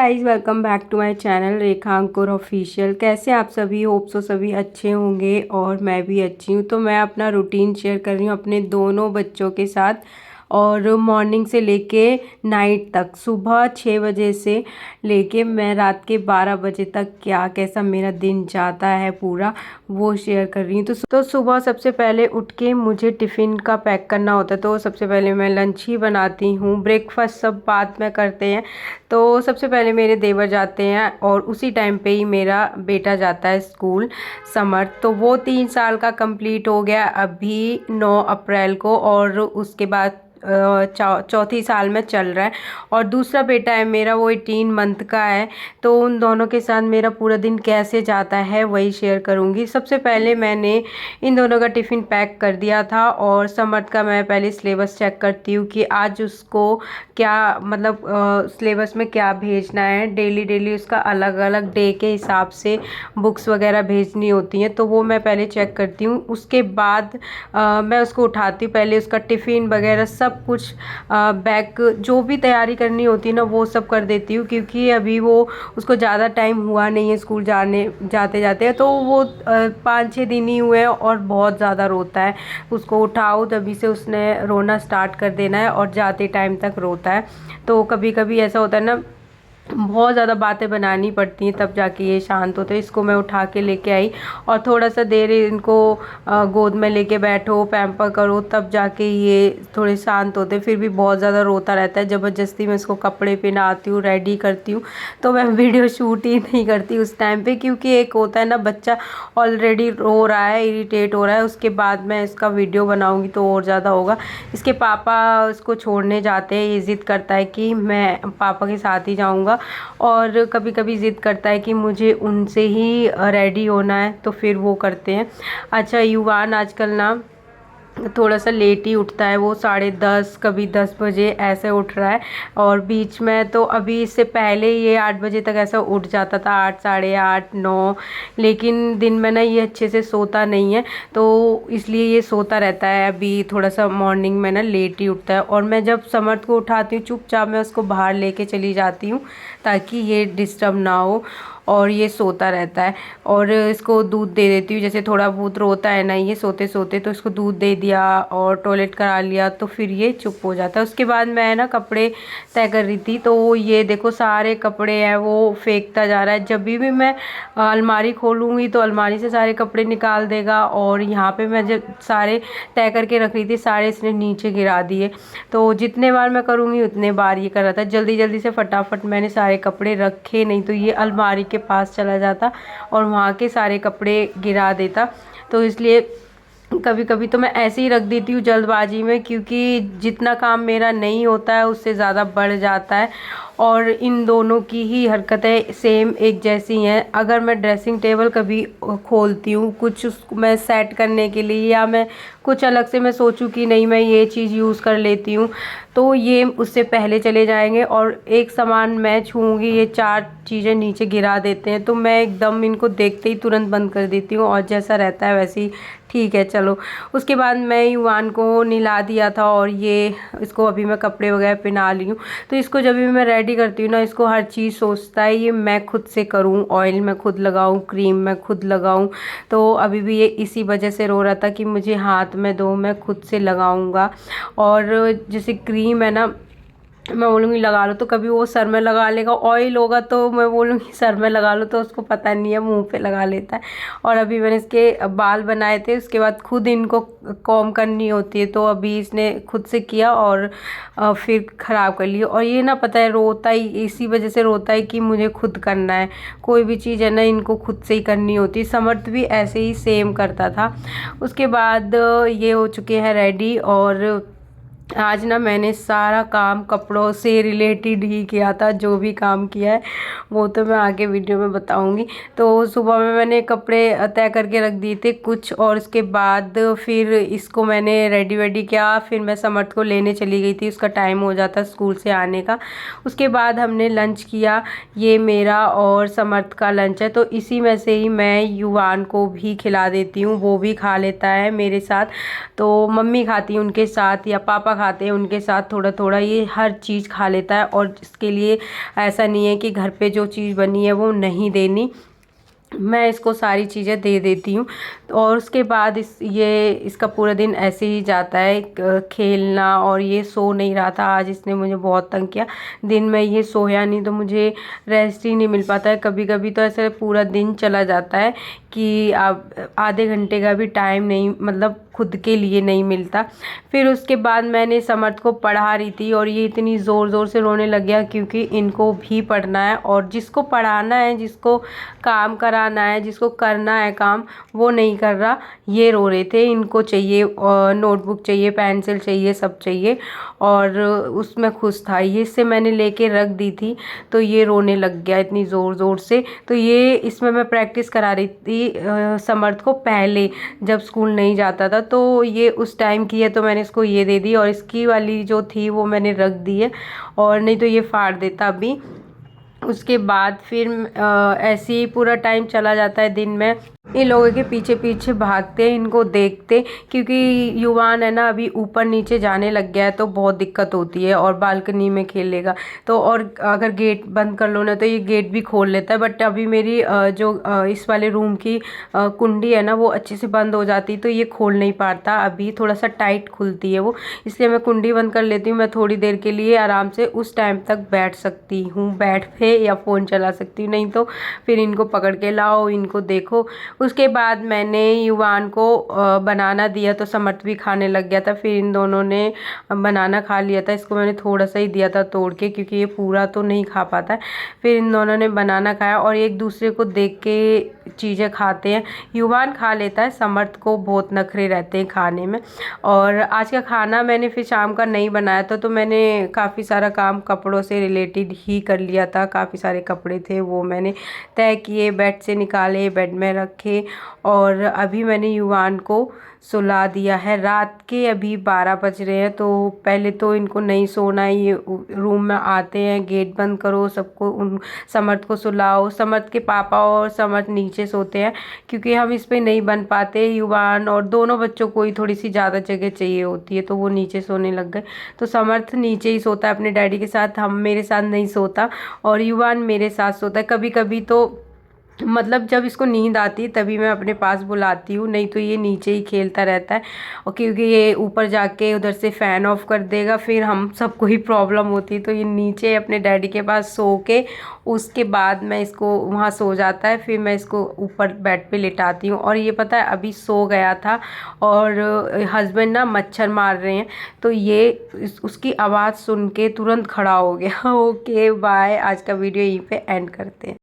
Guys, welcome back to my channel Rekha Ankur official. कैसे आप सभी? होप सो सभी अच्छे होंगे और मैं भी अच्छी हूँ। तो मैं अपना रूटीन शेयर कर रही हूँ अपने दोनों बच्चों के साथ, और मॉर्निंग से लेके नाइट तक, सुबह 6 बजे से लेके मैं रात के 12 बजे तक क्या कैसा मेरा दिन जाता है पूरा, वो शेयर कर रही हूँ। तो सुबह सबसे पहले उठ के मुझे टिफ़िन का पैक करना होता है, तो सबसे पहले मैं लंच ही बनाती हूँ। ब्रेकफास्ट सब बाद में करते हैं। तो सबसे पहले मेरे देवर जाते हैं और उसी टाइम पे ही मेरा बेटा जाता है स्कूल, समर। तो वो 3 साल का कंप्लीट हो गया अभी 9 अप्रैल को, और उसके बाद चौथी साल में चल रहा है। और दूसरा बेटा है मेरा, वो 18 मंथ का है। तो उन दोनों के साथ मेरा पूरा दिन कैसे जाता है वही शेयर करूँगी। सबसे पहले मैंने इन दोनों का टिफ़िन पैक कर दिया था, और समर्थ का मैं पहले सिलेबस चेक करती हूँ कि आज उसको क्या, मतलब सिलेबस में क्या भेजना है। डेली उसका अलग अलग डे के हिसाब से बुक्स वगैरह भेजनी होती हैं, तो वो मैं पहले चेक करती हूँ। उसके बाद मैं उसको उठाती हूँ, पहले उसका टिफ़िन वगैरह सब कुछ, बैग जो भी तैयारी करनी होती है ना वो सब कर देती हूँ, क्योंकि अभी वो उसको ज़्यादा टाइम हुआ नहीं है स्कूल जाते जाते, तो वो 5-6 दिन ही हुए हैं और बहुत ज़्यादा रोता है। उसको उठाओ तभी से उसने रोना स्टार्ट कर देना है, और जाते टाइम तक रोता है। तो कभी कभी ऐसा होता है ना, बहुत ज़्यादा बातें बनानी पड़ती हैं तब जाके ये शांत होते हैं। इसको मैं उठा के लेके आई, और थोड़ा सा देर इनको गोद में लेके बैठो, पैम्पर करो, तब जाके ये थोड़े शांत होते हैं। फिर भी बहुत ज़्यादा रोता रहता है। ज़बरदस्ती मैं इसको कपड़े पहनाती हूँ, रेडी करती हूँ, तो मैं वीडियो शूट ही नहीं करती उस टाइम पे, क्योंकि एक होता है ना, बच्चा ऑलरेडी रो रहा है, इरिटेट हो रहा है, उसके बाद मैं इसका वीडियो बनाऊँगी तो और ज़्यादा होगा। इसके पापा इसको छोड़ने जाते हैं, ये ज़िद करता है कि मैं पापा के साथ ही जाऊँगा, और कभी कभी ज़िद करता है कि मुझे उनसे ही रेडी होना है, तो फिर वो करते हैं। अच्छा, युवान आजकल ना थोड़ा सा लेट ही उठता है। वो 10:30 कभी 10 बजे ऐसे उठ रहा है, और बीच में तो अभी इससे पहले ये 8 बजे तक ऐसा उठ जाता था, 8, साढ़े 8, 9। लेकिन दिन में ना ये अच्छे से सोता नहीं है, तो इसलिए ये सोता रहता है। अभी थोड़ा सा मॉर्निंग में ना लेट ही उठता है, और मैं जब समर्थ को उठाती हूँ चुपचाप मैं उसको बाहर लेके चली जाती हूँ, ताकि ये डिस्टर्ब ना हो, और ये सोता रहता है। और इसको दूध दे देती हूँ, जैसे थोड़ा बहुत रोता है ना ये सोते सोते, तो इसको दूध दे दिया और टॉयलेट करा लिया, तो फिर ये चुप हो जाता है। उसके बाद मैं ना कपड़े तय कर रही थी, तो ये देखो सारे कपड़े हैं वो फेंकता जा रहा है। जब भी मैं अलमारी खोलूँगी तो अलमारी से सारे कपड़े निकाल देगा, और यहाँ पे मैं जब सारे तय करके रख रही थी, सारे इसने नीचे गिरा दिए। तो जितने बार मैं करूँगी उतने बार ये कर रहा था। जल्दी जल्दी से फटाफट मैंने सारे कपड़े रखे, नहीं तो ये अलमारी के पास चला जाता और वहाँ के सारे कपड़े गिरा देता। तो इसलिए कभी कभी तो मैं ऐसे ही रख देती हूँ जल्दबाजी में, क्योंकि जितना काम मेरा नहीं होता है उससे ज़्यादा बढ़ जाता है। और इन दोनों की ही हरकतें सेम एक जैसी हैं। अगर मैं ड्रेसिंग टेबल कभी खोलती हूँ कुछ उसको मैं सेट करने के लिए, या मैं कुछ अलग से मैं सोचूं कि नहीं मैं ये चीज़ यूज़ कर लेती हूँ, तो ये उससे पहले चले जाएंगे, और एक सामान मैं छूँगी ये 4 चीज़ें नीचे गिरा देते हैं। तो मैं एकदम इनको देखते ही तुरंत बंद कर देती हूँ, और जैसा रहता है वैसे ही ठीक है चलो। उसके बाद मैं युवान को नहला दिया था, और ये इसको अभी मैं कपड़े वगैरह पहना ली हूँ। तो इसको जब भी मैं रेडी करती हूँ ना, इसको हर चीज़ सोचता है ये मैं खुद से करूँ, ऑयल मैं खुद लगाऊँ, क्रीम मैं खुद लगाऊँ। तो अभी भी ये इसी वजह से रो रहा था कि मुझे हाथ में दो, मैं खुद से लगाऊँगा। और जैसे क्रीम है ना, मैं बोलूँगी लगा लो, तो कभी वो सर में लगा लेगा। ऑयल होगा तो मैं बोलूँगी सर में लगा लो, तो उसको पता नहीं है, मुंह पे लगा लेता है। और अभी मैंने इसके बाल बनाए थे, उसके बाद खुद इनको कॉम करनी होती है, तो अभी इसने खुद से किया और फिर ख़राब कर लिया। और ये ना पता है रोता ही इसी वजह से रोता है कि मुझे खुद करना है। कोई भी चीज़ है ना इनको खुद से ही करनी होती है। समर्थ भी ऐसे ही सेम करता था। उसके बाद ये हो चुके हैं रेडी, और आज ना मैंने सारा काम कपड़ों से रिलेटेड ही किया था। जो भी काम किया है वो तो मैं आगे वीडियो में बताऊंगी। तो सुबह में मैंने कपड़े तय करके रख दिए थे कुछ, और उसके बाद फिर इसको मैंने रेडी वेडी किया। फिर मैं समर्थ को लेने चली गई थी, उसका टाइम हो जाता स्कूल से आने का। उसके बाद हमने लंच किया, ये मेरा और समर्थ का लंच है, तो इसी में से ही मैं युवान को भी खिला देती हूँ, वो भी खा लेता है मेरे साथ। तो मम्मी खाती है उनके साथ, या पापा खाते हैं उनके साथ थोड़ा थोड़ा, ये हर चीज़ खा लेता है। और इसके लिए ऐसा नहीं है कि घर पे जो चीज़ बनी है वो नहीं देनी, मैं इसको सारी चीज़ें दे देती हूँ। और उसके बाद इसका पूरा दिन ऐसे ही जाता है, खेलना। और ये सो नहीं रहा था, आज इसने मुझे बहुत तंग किया। दिन में ये सोया नहीं तो मुझे रेस्ट ही नहीं मिल पाता है। कभी कभी तो ऐसे पूरा दिन चला जाता है कि आप आधे घंटे का भी टाइम नहीं, मतलब खुद के लिए नहीं मिलता। फिर उसके बाद मैंने समर्थ को पढ़ा रही थी और ये इतनी ज़ोर ज़ोर से रोने लग गया, क्योंकि इनको भी पढ़ना है। और जिसको पढ़ाना है, जिसको काम कराना है, जिसको करना है काम, वो नहीं कर रहा। ये रो रहे थे, इनको चाहिए नोटबुक चाहिए, पेंसिल चाहिए, सब चाहिए। और उसमें खुश था ये, इससे मैंने लेके रख दी थी तो ये रोने लग गया इतनी ज़ोर ज़ोर से। तो ये इसमें मैं प्रैक्टिस करा रही थी समर्थ को। पहले जब स्कूल नहीं जाता था तो ये उस टाइम की है, तो मैंने इसको ये दे दी। और इसकी वाली जो थी वो मैंने रख दी है, और नहीं तो ये फाड़ देता अभी। उसके बाद फिर ऐसे ही पूरा टाइम चला जाता है। दिन में इन लोगों के पीछे पीछे भागते हैं, इनको देखते, क्योंकि युवान है ना अभी ऊपर नीचे जाने लग गया है तो बहुत दिक्कत होती है। और बालकनी में खेलेगा तो, और अगर गेट बंद कर लो ना तो ये गेट भी खोल लेता है। बट अभी मेरी इस वाले रूम की कुंडी है ना वो अच्छे से बंद हो जाती, तो ये खोल नहीं पाता। अभी थोड़ा सा टाइट खुलती है वो, इसलिए मैं कुंडी बंद कर लेती हूँ। मैं थोड़ी देर के लिए आराम से उस टाइम तक बैठ सकती हूँ, बेड पे, या फ़ोन चला सकती हूँ। नहीं तो फिर इनको पकड़ के लाओ, इनको देखो। उसके बाद मैंने युवान को बनाना दिया तो समर्थ भी खाने लग गया था। फिर इन दोनों ने बनाना खा लिया था। इसको मैंने थोड़ा सा ही दिया था तोड़ के, क्योंकि ये पूरा तो नहीं खा पाता है। फिर इन दोनों ने बनाना खाया और एक दूसरे को देख के चीज़ें खाते हैं। युवान खा लेता है, समर्थ को बहुत नखरे रहते हैं खाने में। और आज का खाना मैंने फिर शाम का नहीं बनाया था, तो मैंने काफ़ी सारा काम कपड़ों से रिलेटेड ही कर लिया था। काफ़ी सारे कपड़े थे वो मैंने तय किए, बेड से निकाले, बेड में रखे। और अभी मैंने युवान को सुला दिया है। रात के अभी 12 बज रहे हैं, तो पहले तो इनको नहीं सोना है। ये रूम में आते हैं, गेट बंद करो, सबको समर्थ को सुलाओ। समर्थ के पापा और समर्थ नीचे सोते हैं, क्योंकि हम इस पे नहीं बन पाते। युवान और दोनों बच्चों को ही थोड़ी सी ज़्यादा जगह चाहिए होती है, तो वो नीचे सोने लग गए। तो समर्थ नीचे ही सोता है अपने डैडी के साथ, हम मेरे साथ नहीं सोता। और युवान मेरे साथ सोता है। कभी कभी तो मतलब जब इसको नींद आती है तभी मैं अपने पास बुलाती हूँ, नहीं तो ये नीचे ही खेलता रहता है। और क्योंकि ये ऊपर जाके उधर से फ़ैन ऑफ कर देगा, फिर हम सबको ही प्रॉब्लम होती है। तो ये नीचे अपने डैडी के पास सो के, उसके बाद मैं इसको वहाँ सो जाता है, फिर मैं इसको ऊपर बेड पे लेटाती हूँ। और ये पता है अभी सो गया था, और हस्बैंड ना मच्छर मार रहे हैं, तो ये उसकी आवाज़ सुन के तुरंत खड़ा हो गया। ओके बाय, आज का वीडियो यहीं पे एंड करते हैं।